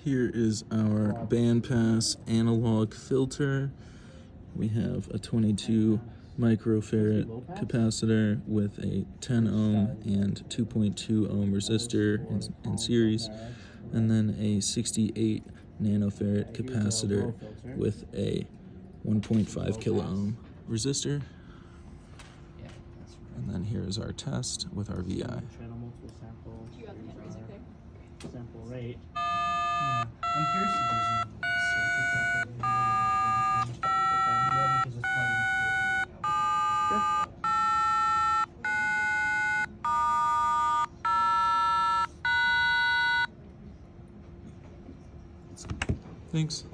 Here is our bandpass analog filter. We have a 22 microfarad capacitor with a 10 ohm and 2.2 ohm resistor in series, and then a 68 nanofarad capacitor with a 1.5 kilo ohm resistor. And then here is our test with our VI. Sample rate. Yeah, I'm curious if there's no Thanks.